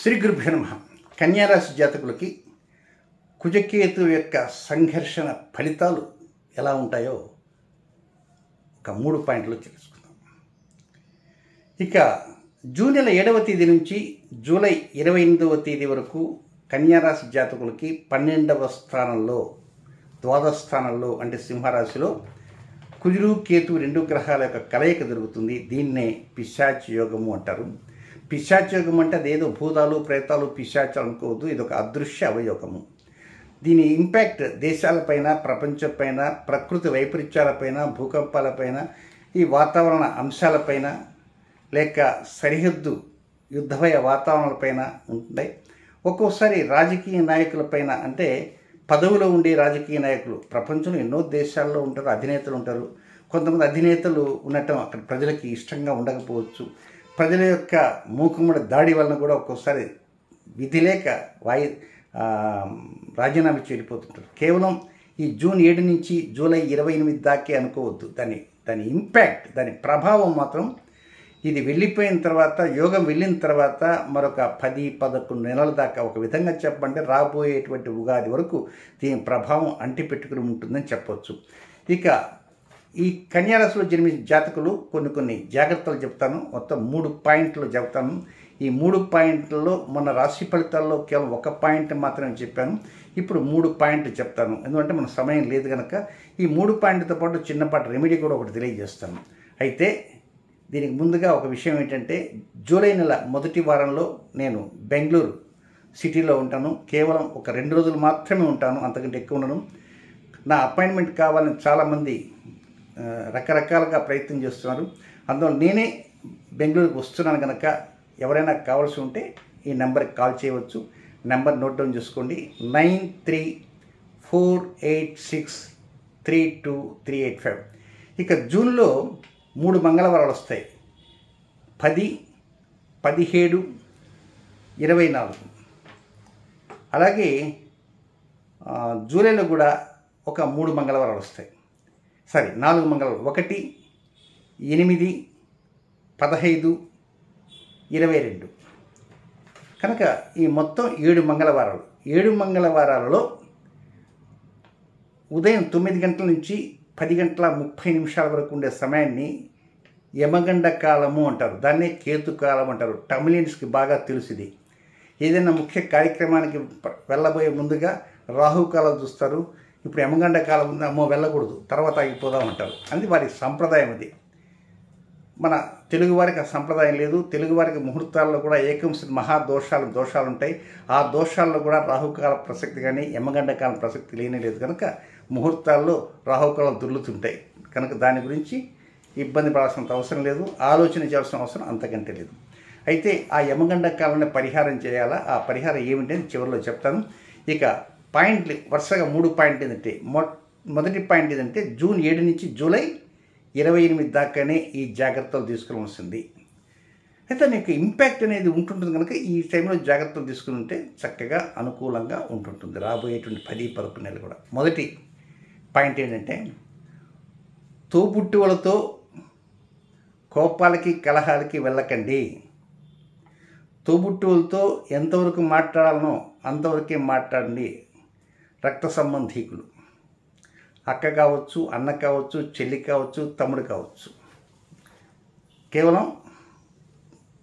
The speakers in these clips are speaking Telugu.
శ్రీ గురుభ్యో నమః. కన్యారాశి జాతకులకి కుజకేతు యొక్క సంఘర్షణ ఫలితాలు ఎలా ఉంటాయో ఒక 3 పాయింట్లు తెలుసుకుందాం. ఇక జూన్ నెల 7వ తేదీ నుంచి జూలై 28వ తేదీ వరకు కన్యారాశి జాతకులకి 12వ స్థానంలో ద్వాదశ స్థానంలో అంటే సింహరాశిలో కుజుడు కేతు 2 గ్రహాల యొక్క కలయిక జరుగుతుంది. దీన్నే పిశాచ యోగము అంటారు. పిశాచ యోగం అంటే అదేదో భూతాలు ప్రేతాలు పిశాచాలు అనుకోవద్దు. ఇది ఒక అదృశ్య అవయోగము. దీని ఇంపాక్ట్ దేశాలపైన, ప్రపంచంపైన, ప్రకృతి వైపరీత్యాలపైన, భూకంపాలపైన, ఈ వాతావరణ అంశాలపైన, లేక సరిహద్దు యుద్ధభయ వాతావరణాలపైన ఉంటాయి. ఒక్కోసారి రాజకీయ నాయకులపైన, అంటే పదవిలో ఉండే రాజకీయ నాయకులు ప్రపంచంలో ఎన్నో దేశాల్లో ఉంటారు, అధినేతలు ఉంటారు. కొంతమంది అధినేతలు ఉండటం అక్కడ ప్రజలకి ఇష్టంగా ఉండకపోవచ్చు. ప్రజల యొక్క మూకుమ్మడి దాడి వలన కూడా ఒక్కోసారి విధి లేక రాజీనామా చేరిపోతుంటారు. కేవలం ఈ జూన్ 7 నుంచి జూలై 28 దాకే అనుకోవద్దు. దాని ఇంపాక్ట్, దాని ప్రభావం మాత్రం ఇది వెళ్ళిపోయిన తర్వాత, యోగం వెళ్ళిన తర్వాత మరొక 10-11 నెలల దాకా, ఒక విధంగా చెప్పంటే రాబోయేటువంటి ఉగాది వరకు దీని ప్రభావం అంటిపెట్టుకుని ఉంటుందని చెప్పవచ్చు. ఇక ఈ కన్యారాశిలో జన్మించిన జాతకులు కొన్ని జాగ్రత్తలు చెప్తాను. మొత్తం 3 పాయింట్లు చెప్తాను. ఈ 3 పాయింట్లలో మన రాశి ఫలితాల్లో కేవలం 1 పాయింట్ మాత్రమే చెప్పాను. ఇప్పుడు 3 పాయింట్లు చెప్తాను. ఎందుకంటే మన సమయం లేదు కనుక ఈ 3 పాయింట్లతో పాటు చిన్నపాటి రెమెడీ కూడా ఒకటి తెలియజేస్తాను. అయితే దీనికి ముందుగా ఒక విషయం ఏంటంటే, జూలై నెల మొదటి వారంలో నేను బెంగళూరు సిటీలో ఉంటాను. కేవలం ఒక 2 రోజులు మాత్రమే ఉంటాను, అంతకంటే ఎక్కువ ఉండను. నా అపాయింట్మెంట్ కావాలని చాలామంది రకరకాలుగా ప్రయత్నం చేస్తున్నారు. అందులో నేనే బెంగళూరుకి వస్తున్నాను కనుక ఎవరైనా కావాల్సి ఉంటే ఈ నెంబర్కి కాల్ చేయవచ్చు. నెంబర్ నోట్ డౌన్ చేసుకోండి, 9348632385. ఇక జూన్లో 3 మంగళవారాలు వస్తాయి, 10, 17, 24. అలాగే జూలైలో కూడా ఒక 3 మంగళవారాలు వస్తాయి. 4 మంగళవారాలు, 1, 8, 15, 22. కనుక ఈ మొత్తం 7 మంగళవారాలు. 7 మంగళవారాలలో ఉదయం 9 గంటల నుంచి 10:30 వరకు ఉండే సమయాన్ని యమగండ కాలము అంటారు. దాన్నే కేతుకాలం అంటారు. తమిళియన్స్కి బాగా తెలుసుది. ఏదైనా ముఖ్య కార్యక్రమానికి వెళ్ళబోయే ముందుగా రాహుకాలం చూస్తారు. ఇప్పుడు యమగండ కాలం ఉంది, అమ్మో వెళ్ళకూడదు, తర్వాత ఆగిపోదాం అంటారు. అది వారి సంప్రదాయం. అది మన తెలుగువారికి ఆ సంప్రదాయం లేదు. తెలుగువారికి ముహూర్తాల్లో కూడా ఏకంశ దోషాలు ఉంటాయి. ఆ దోషాల్లో కూడా రాహుకాల ప్రసక్తి కానీ యమగండ కాలం ప్రసక్తి లేనే లేదు. కనుక ముహూర్తాల్లో రాహుకాలం దొర్లుతుంటాయి. కనుక దాని గురించి ఇబ్బంది పడాల్సినంత అవసరం లేదు, ఆలోచన చేయాల్సిన అవసరం అంతకంటే లేదు. అయితే ఆ యమగండ కాలాన్ని పరిహారం చేయాలా, ఆ పరిహారం ఏమిటని చివరిలో చెప్తాను. ఇక పాయింట్లు వరుసగా 3 పాయింట్లు ఏంటంటే, మొదటి పాయింట్ ఏంటంటే జూన్ 7 నుంచి జూలై 28 దాకానే ఈ జాగ్రత్తలు తీసుకోవాల్సింది. అయితే మీకు ఇంపాక్ట్ అనేది ఉంటుంటుంది కనుక ఈ టైంలో జాగ్రత్తలు తీసుకుని ఉంటే చక్కగా అనుకూలంగా ఉంటుంటుంది రాబోయేటువంటి 10-11 నెలలు కూడా. మొదటి పాయింట్ ఏంటంటే, తోబుట్టువులతో కోపాలకి కలహాలకి వెళ్ళకండి. తోబుట్టువులతో ఎంతవరకు మాట్లాడాలనో అంతవరకే మాట్లాడండి. రక్త సంబంధీకులు, అక్క కావచ్చు, అన్న కావచ్చు, చెల్లి కావచ్చు, తమ్ముడు కావచ్చు, కేవలం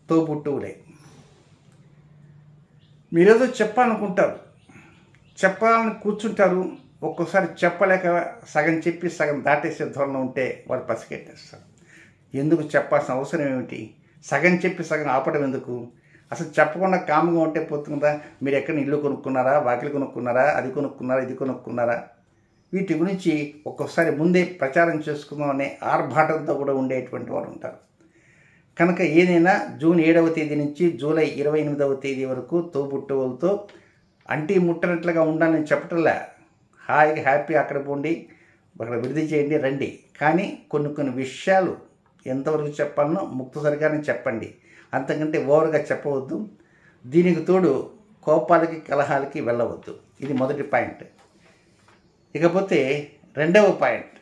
తోబుట్టువులే. మీరేదో చెప్పాలనుకుంటారు, చెప్పాలని కూర్చుంటారు, ఒక్కోసారి చెప్పలేక సగం చెప్పి సగం దాటేసే ధోరణి ఉంటే వాడు పసిగట్టేస్తారు. ఎందుకు చెప్పాల్సిన అవసరం ఏమిటి? సగం చెప్పి సగం ఆపడం ఎందుకు? అసలు చెప్పకుండా కామ్గా ఉంటే పోతుందా? మీరు ఎక్కడ ఇల్లు కొనుక్కున్నారా, వాకిలి కొనుక్కున్నారా, అది కొనుక్కున్నారా, ఇది కొనుక్కున్నారా? వీటి గురించి ఒక్కొక్కసారి ముందే ప్రచారం చేసుకుందాం అనే ఆర్భాటంతో కూడా ఉండేటువంటి వారు ఉంటారు. కనుక ఏదైనా జూన్ 7వ తేదీ నుంచి జూలై 28వ తేదీ వరకు తోబుట్టువులతో అంటి ముట్టనట్లుగా ఉండాలని చెప్పటంలే. హాయిగా హ్యాపీ అక్కడ పోండి, అక్కడ విడిది చేయండి, రండి. కానీ కొన్ని విషయాలు ఎంతవరకు చెప్పాలనో ముక్తసరిగానే చెప్పండి, అంతకంటే ఓవర్గా చెప్పవద్దు. దీనికి తోడు కోపాలకి కలహాలకి వెళ్ళవద్దు. ఇది మొదటి పాయింట్. ఇకపోతే 2వ పాయింట్,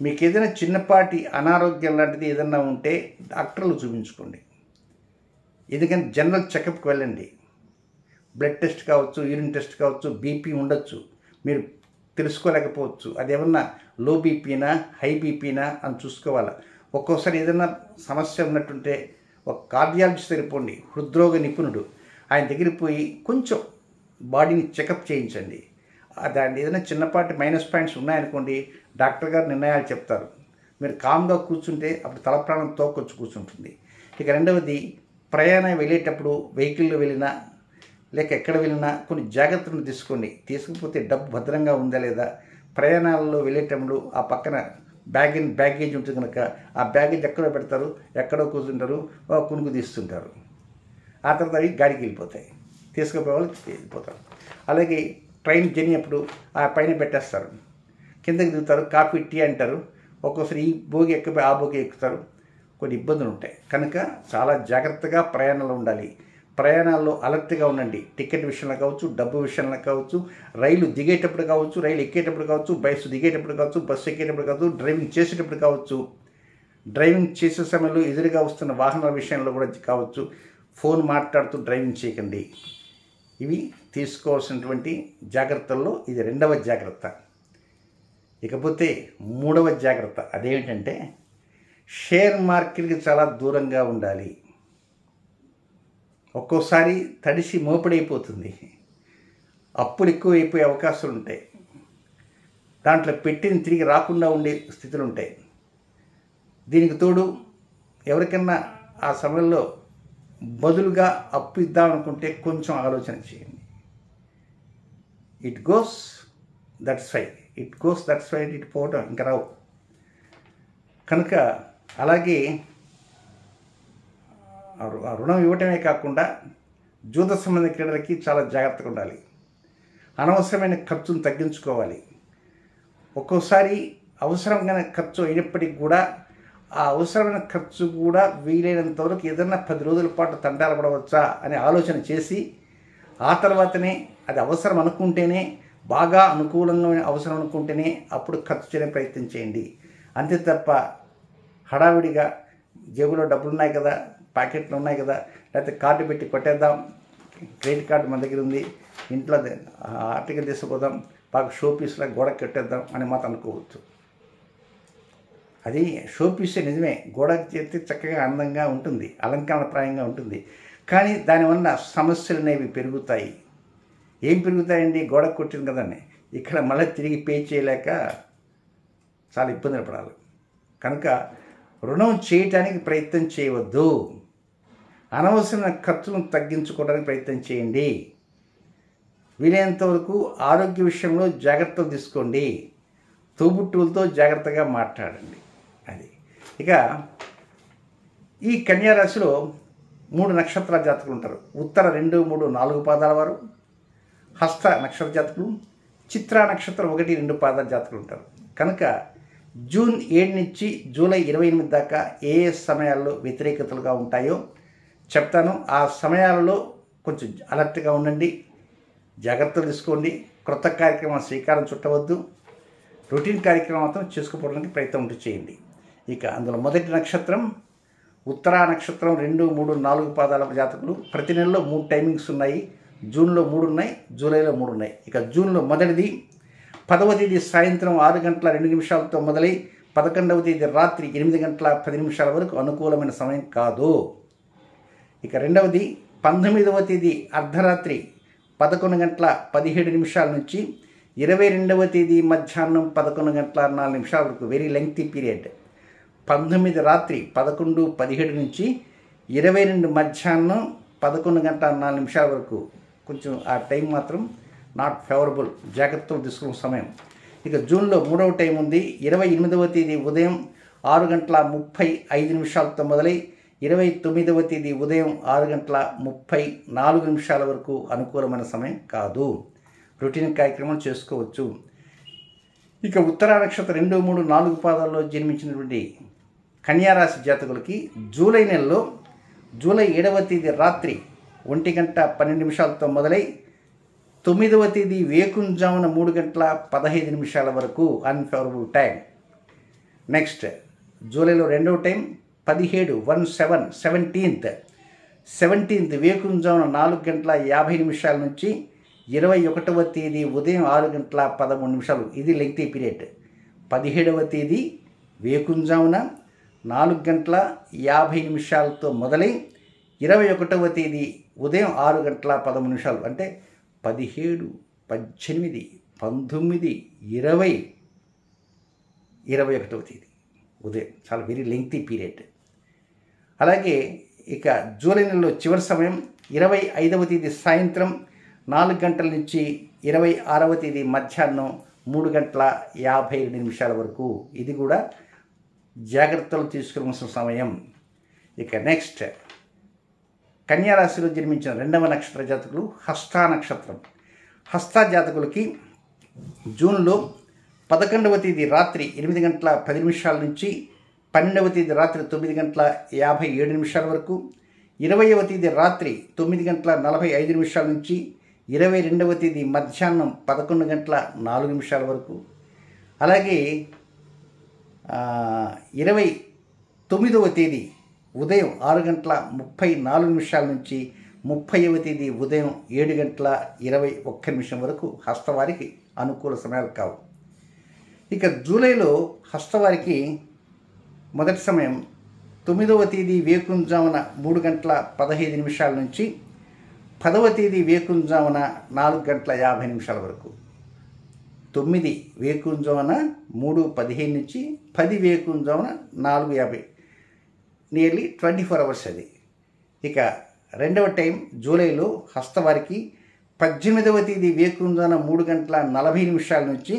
మీకు ఏదైనా చిన్నపాటి అనారోగ్యం లాంటిది ఏదైనా ఉంటే డాక్టర్లు చూపించుకోండి. ఎందుకంటే జనరల్ చెకప్కి వెళ్ళండి. బ్లడ్ టెస్ట్ కావచ్చు, యూరిన్ టెస్ట్ కావచ్చు, బీపీ ఉండొచ్చు, మీరు తెలుసుకోలేకపోవచ్చు. అది ఏమన్నా లో బీపీనా హై బీపీనా అని చూసుకోవాలి. ఒక్కోసారి ఏదైనా సమస్య ఉన్నట్టుంటే ఒక కార్డియాలజిస్ట్ సరిపోండి, హృద్రోగ నిపుణుడు, ఆయన దగ్గరికి పోయి కొంచెం బాడీని చెకప్ చేయించండి. దాన్ని ఏదైనా చిన్నపాటి మైనస్ పాయింట్స్ ఉన్నాయనుకోండి, డాక్టర్ గారు నిర్ణయాలు చెప్తారు. మీరు కామ్గా కూర్చుంటే అప్పుడు తల ప్రాణం తోకొచ్చి కూర్చుంటుంది. ఇక రెండవది, ప్రయాణం వెళ్ళేటప్పుడు వెహికల్లో వెళ్ళినా లేక ఎక్కడ వెళ్ళినా కొన్ని జాగ్రత్తలను తీసుకోండి. తీసుకుపోతే డబ్బు భద్రంగా ఉందా లేదా, ప్రయాణాలలో వెళ్ళేటప్పుడు ఆ పక్కన బ్యాగేజ్ ఉంటుంది కనుక ఆ బ్యాగేజ్ ఎక్కడో పెడతారు, ఎక్కడో కూర్చుంటారు, కునుకు తీస్తుంటారు. ఆ తర్వాత అవి గాడికి వెళ్ళిపోతాయి, తీసుకుపోయే వాళ్ళు వెళ్ళిపోతారు. అలాగే ట్రైన్ జర్నీ అప్పుడు ఆ పైన పెట్టేస్తారు, కిందకి దిగుతారు, కాఫీ టీ అంటారు. ఒక్కోసారి ఈ భోగి ఎక్కిపోయి ఆ భోగి ఎక్కుతారు, కొన్ని ఇబ్బందులు ఉంటాయి. కనుక చాలా జాగ్రత్తగా ప్రయాణంలో ఉండాలి. ప్రయాణాల్లో అలర్ట్గా ఉండండి. టికెట్ విషయంలో కావచ్చు, డబ్బు విషయంలో కావచ్చు, రైలు దిగేటప్పుడు కావచ్చు, రైలు ఎక్కేటప్పుడు కావచ్చు, బస్సు దిగేటప్పుడు కావచ్చు, బస్సు ఎక్కేటప్పుడు కావచ్చు, డ్రైవింగ్ చేసేటప్పుడు కావచ్చు, డ్రైవింగ్ చేసే సమయంలో ఎదురుగా వస్తున్న వాహనాల విషయంలో కూడా కావచ్చు, ఫోన్ మాట్లాడుతూ డ్రైవింగ్ చేయకండి. ఇవి తీసుకోవాల్సినటువంటి జాగ్రత్తల్లో ఇది రెండవ జాగ్రత్త. ఇకపోతే మూడవ జాగ్రత్త అదేమిటంటే, షేర్ మార్కెట్కి చాలా దూరంగా ఉండాలి. ఒక్కోసారి తడిసి మోపిడైపోతుంది, అప్పులు ఎక్కువైపోయే అవకాశాలు ఉంటాయి, దాంట్లో పెట్టిన తిరిగి రాకుండా ఉండే స్థితులు ఉంటాయి. దీనికి తోడు ఎవరికన్నా ఆ సమయంలో బదులుగా అప్పు ఇద్దామనుకుంటే కొంచెం ఆలోచన చేయండి. ఇట్ గోస్ దట్స్ వై ఇటు పోవటం ఇంకా రావు. కనుక అలాగే ఆ రుణం ఇవ్వటమే కాకుండా జూద సంబంధ క్రీడలకి చాలా జాగ్రత్తగా ఉండాలి. అనవసరమైన ఖర్చును తగ్గించుకోవాలి. ఒక్కోసారి అవసరమైన ఖర్చు అయినప్పటికీ కూడా ఆ అవసరమైన ఖర్చు కూడా వీలైనంత వరకు ఏదన్నా 10 రోజుల పాటు తంటాలు పడవచ్చా అని ఆలోచన చేసి ఆ తర్వాతనే అది అవసరం అనుకుంటేనే, బాగా అనుకూలంగా అవసరం అనుకుంటేనే అప్పుడు ఖర్చు చేయడానికి ప్రయత్నం చేయండి. అంతే తప్ప హడావిడిగా జేబులో డబ్బులు ఉన్నాయి కదా, ప్యాకెట్లు ఉన్నాయి కదా, లేకపోతే కార్డు పెట్టి కొట్టేద్దాం, క్రెడిట్ కార్డు మన దగ్గర ఉంది, ఇంట్లో ఆర్టికల్ తీసుకుపోదాం, బాగా షో పీస్లా గోడకి కట్టేద్దాం అని మాత్రం అనుకోవచ్చు. అది షో పీసే నిజమే, గోడకి చేస్తే చక్కగా అందంగా ఉంటుంది, అలంకరణప్రాయంగా ఉంటుంది. కానీ దానివల్ల సమస్యలు అనేవి పెరుగుతాయి. ఏం పెరుగుతాయండి? గోడకు కొట్టింది కదండి, ఇక్కడ మళ్ళీ తిరిగి పే చేయలేక చాలా ఇబ్బందులు పడాలి. కనుక రుణం చేయటానికి ప్రయత్నం చేయవద్దు. అనవసరమైన ఖర్చులను తగ్గించుకోవడానికి ప్రయత్నం చేయండి. వీలైనంత వరకు ఆరోగ్య విషయంలో జాగ్రత్తలు తీసుకోండి. తోబుట్టువులతో జాగ్రత్తగా మాట్లాడండి. అది ఇక ఈ కన్యారాశిలో 3 నక్షత్రాల జాతకులు ఉంటారు. ఉత్తర 2, 3, 4 పాదాల వారు, హస్త నక్షత్ర జాతకులు, చిత్రా నక్షత్రం 1, 2 పాదాల జాతకులు ఉంటారు. కనుక జూన్ 7 నుంచి జూలై 28 దాకా ఏ సమయాల్లో వ్యతిరేకతలుగా ఉంటాయో చెప్తాను. ఆ సమయాలలో కొంచెం అలర్ట్గా ఉండండి, జాగ్రత్తలు తీసుకోండి. క్రొత్త కార్యక్రమం శ్రీకారం చుట్టవద్దు. రొటీన్ కార్యక్రమం మాత్రం చేసుకుపోవడానికి ప్రయత్నం చేయండి. ఇక అందులో మొదటి నక్షత్రం ఉత్తరా నక్షత్రం 2, 3, 4 పాదాల జాతకులు. ప్రతి నెలలో 3 టైమింగ్స్ ఉన్నాయి. జూన్లో 3 ఉన్నాయి, జూలైలో 3 ఉన్నాయి. ఇక జూన్లో మొదటిది 10వ తేదీ సాయంత్రం 6 గంటల 2 నిమిషాలతో మొదలై 11వ తేదీ రాత్రి 8 గంటల 10 నిమిషాల వరకు అనుకూలమైన సమయం కాదు. ఇక రెండవది 19వ తేదీ అర్ధరాత్రి 11 గంటల 17 నిమిషాల నుంచి 22వ తేదీ మధ్యాహ్నం 11 గంటల 4 నిమిషాల వరకు, వెరీ లెంగ్తీ పీరియడ్. 19 రాత్రి 11:17 నుంచి 22 మధ్యాహ్నం 11 గంటల 4 నిమిషాల వరకు కొంచెం ఆ టైం మాత్రం నాట్ ఫేవరబుల్, జాగ్రత్తలు తీసుకున్న సమయం. ఇక జూన్లో 3వ టైం ఉంది. 28వ తేదీ ఉదయం 6 గంటల 35 నిమిషాలతో మొదలై 29వ తేదీ ఉదయం 6 గంటల 34 నిమిషాల వరకు అనుకూలమైన సమయం కాదు. రొటీన్ కార్యక్రమం చేసుకోవచ్చు. ఇక ఉత్తరా నక్షత్రం 2, 3, 4 పాదాల్లో జన్మించినటువంటి కన్యారాశి జాతకులకి జూలై నెలలో జూలై 7వ తేదీ రాత్రి 1 గంట 12 నిమిషాలతో మొదలై 9వ తేదీ వేకుంజామున 3 గంటల 15 నిమిషాల వరకు అన్ఫేవరబుల్ టైం. నెక్స్ట్ జూలైలో 2వ టైం 17 17th 17th వేకుంజామున 4:50 నుంచి 21వ తేదీ ఉదయం 6:13. ఇది లెంగ్తీ పీరియడ్. 17వ తేదీ వేకుంజామున 4:50 మొదలై 21వ తేదీ ఉదయం 6:13. అంటే 17, 18, 19, 20, 21వ తేదీ ఉదయం. చాలా వెరీ లెంగ్తీ పీరియడ్. అలాగే ఇక జూలై నెలలో చివరి సమయం 25వ తేదీ సాయంత్రం 4 గంటల నుంచి 26వ తేదీ మధ్యాహ్నం 3:52 వరకు. ఇది కూడా జాగ్రత్తలు తీసుకోవాల్సిన సమయం. ఇక నెక్స్ట్ కన్యారాశిలో జన్మించిన 2వ నక్షత్ర జాతకులు హస్తా నక్షత్రం. హస్తా జాతకులకి జూన్లో 11వ తేదీ రాత్రి 8:10 నుంచి 12వ తేదీ రాత్రి 9:57 వరకు, 20వ తేదీ రాత్రి 9:45 నుంచి 22వ తేదీ మధ్యాహ్నం 11:04 వరకు, అలాగే 29వ తేదీ ఉదయం 6:34 నుంచి 30వ తేదీ ఉదయం 7:21 వరకు హస్తవారికి అనుకూల సమయాలు కావు. ఇక జూలైలో హస్తవారికి మొదటి సమయం 9వ తేదీ వేకుంజామున 3:15 నుంచి 10వ తేదీ వేకుంజామున 4:50 వరకు. 9 వేకుంజామున 3:15 నుంచి 10 వేకుంజామున 4:50, నియర్లీ 24 అవర్స్ అది. ఇక రెండవ టైం జూలైలో హస్తవారికి 18వ తేదీ వేకుంజామున 3:40 నుంచి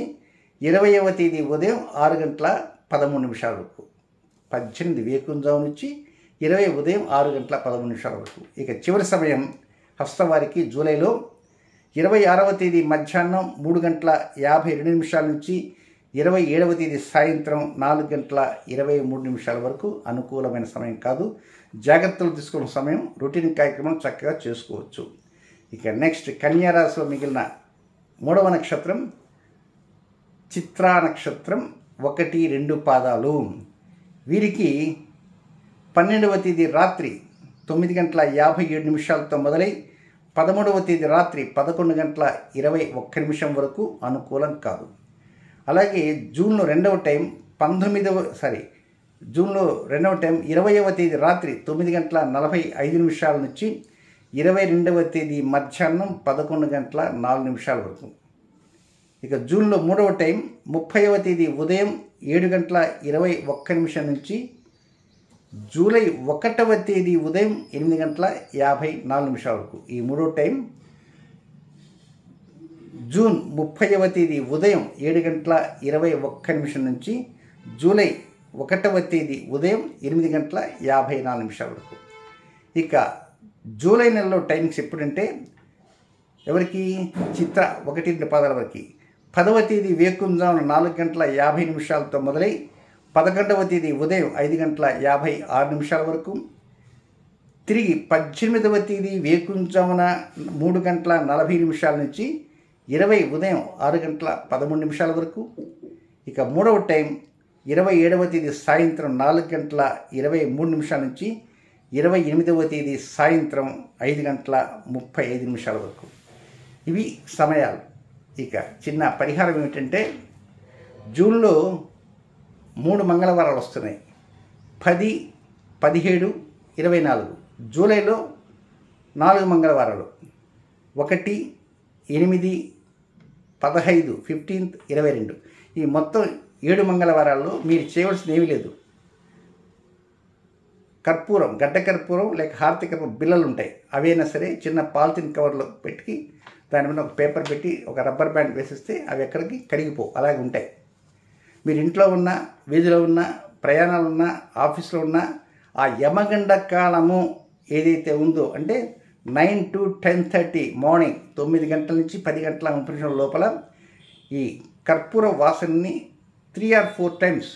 20వ తేదీ ఉదయం 6:13 వరకు. 18 వేకుంజాము నుంచి 20 ఉదయం 6:13 వరకు. ఇక చివరి సమయం హస్తవారికి జూలైలో 26వ తేదీ మధ్యాహ్నం 3:52 నుంచి 27వ తేదీ సాయంత్రం 4:23 వరకు అనుకూలమైన సమయం కాదు. జాగ్రత్తలు తీసుకున్న సమయం. రొటీన్ కార్యక్రమం చక్కగా చేసుకోవచ్చు. ఇక నెక్స్ట్ కన్యారాశిలో మిగిలిన 3వ నక్షత్రం చిత్రా నక్షత్రం. 1, 2 పాదాలు. వీరికి 12వ తేదీ రాత్రి 9:57 మొదలై 13వ తేదీ రాత్రి 11:21 వరకు అనుకూలం కాదు. అలాగే జూన్లో రెండవ టైం 20వ తేదీ రాత్రి 9:45 నుంచి 22వ తేదీ మధ్యాహ్నం 11:04 వరకు. ఇక జూన్లో మూడవ టైం 30వ తేదీ ఉదయం 7:21 నుంచి జూలై 1వ తేదీ ఉదయం 8:54 వరకు. ఈ మూడో టైం జూన్ 30వ తేదీ ఉదయం 7:21 నుంచి జూలై 1వ తేదీ ఉదయం 8:54 వరకు. ఇక జూలై నెలలో టైమింగ్స్ ఎప్పుడంటే ఎవరికి చిత్ర 1, 2 పాదాల వరకు 10వ తేదీ వేకుంజామున 4:50 మొదలై 11వ తేదీ ఉదయం 5:56 వరకు, తిరిగి 18వ తేదీ వేకుంజామున 3:40 నుంచి 20 ఉదయం 6:13 వరకు. ఇక మూడవ టైం 27వ తేదీ సాయంత్రం 4:23 నుంచి 28వ తేదీ సాయంత్రం 5:35 వరకు. ఇవి సమయాలు. ఇక చిన్న పరిహారం ఏమిటంటే జూన్లో 3 మంగళవారాలు వస్తున్నాయి. 10, 17, 24. జూలైలో 4 మంగళవారాలు 1, 8, 15, 15th, 22. ఈ మొత్తం 7 మంగళవారాల్లో మీరు చేయవలసింది ఏమీ లేదు. కర్పూరం, గడ్డ కర్పూరం లేక హారతి కర్పూరం బిళ్ళలు ఉంటాయి. అవైనా సరే చిన్న పాలిథిన్ కవర్లో పెట్టి దాని మీద ఒక పేపర్ పెట్టి ఒక రబ్బర్ బ్యాండ్ వేసిస్తే అవి ఎక్కడికి కరిగిపోవు, అలాగే ఉంటాయి. మీరు ఇంట్లో ఉన్న, వీధిలో ఉన్న, ప్రయాణాలు ఉన్న, ఆఫీస్లో ఉన్న ఆ యమగండ కాలము ఏదైతే ఉందో అంటే 9 to 10:30 మార్నింగ్ 9 గంటల నుంచి 10:30 లోపల ఈ కర్పూర వాసనని 3 or 4 times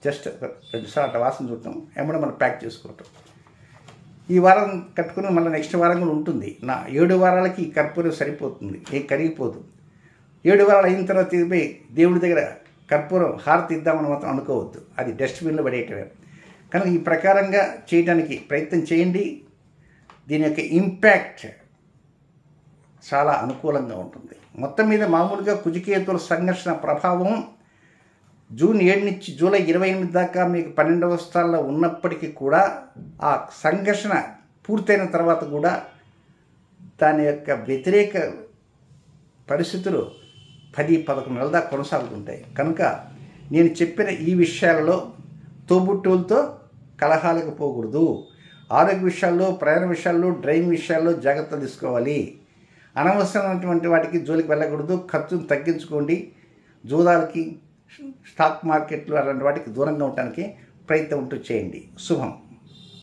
జస్ట్ 2 సార్లు అట్లా వాసన చూడటం, ఏమన్నా మనం ప్యాక్ చేసుకోవటం. ఈ వారం కట్టుకుని మళ్ళీ నెక్స్ట్ వారం కూడా ఉంటుంది. 7 వారాలకి ఈ కర్పూరం సరిపోతుంది, ఏం కరిగిపోదు. 7 వారాలు అయిన తర్వాత పోయి దేవుడి దగ్గర కర్పూరం హారతి ఇద్దామని మాత్రం అనుకోవద్దు, అది డస్ట్బిన్లో పడేయటమే. కనుక ఈ ప్రకారంగా చేయడానికి ప్రయత్నం చేయండి. దీని యొక్క ఇంపాక్ట్ చాలా అనుకూలంగా ఉంటుంది. మొత్తం మీద మామూలుగా కుజకేతుల సంఘర్షణ ప్రభావం జూన్ 7 నుంచి జూలై 28 దాకా మీకు 12వ స్థానంలో ఉన్నప్పటికీ కూడా ఆ సంఘర్షణ పూర్తయిన తర్వాత కూడా దాని యొక్క వ్యతిరేక పరిస్థితులు 10-11 నెలల దాకా కొనసాగుతుంటాయి. కనుక నేను చెప్పిన ఈ విషయాలలో తోబుట్టువులతో కలహాలకు పోకూడదు. ఆరోగ్య విషయాల్లో, ప్రయాణ విషయాల్లో, డ్రైవింగ్ విషయాల్లో జాగ్రత్తలు తీసుకోవాలి. అనవసరమైనటువంటి వాటికి జోలికి వెళ్ళకూడదు. ఖర్చును తగ్గించుకోండి. జూదాలకి, స్టాక్ మార్కెట్లు అలాంటి వాటికి దూరంగా ఉండడానికి ప్రయత్నం చేయండి. శుభం.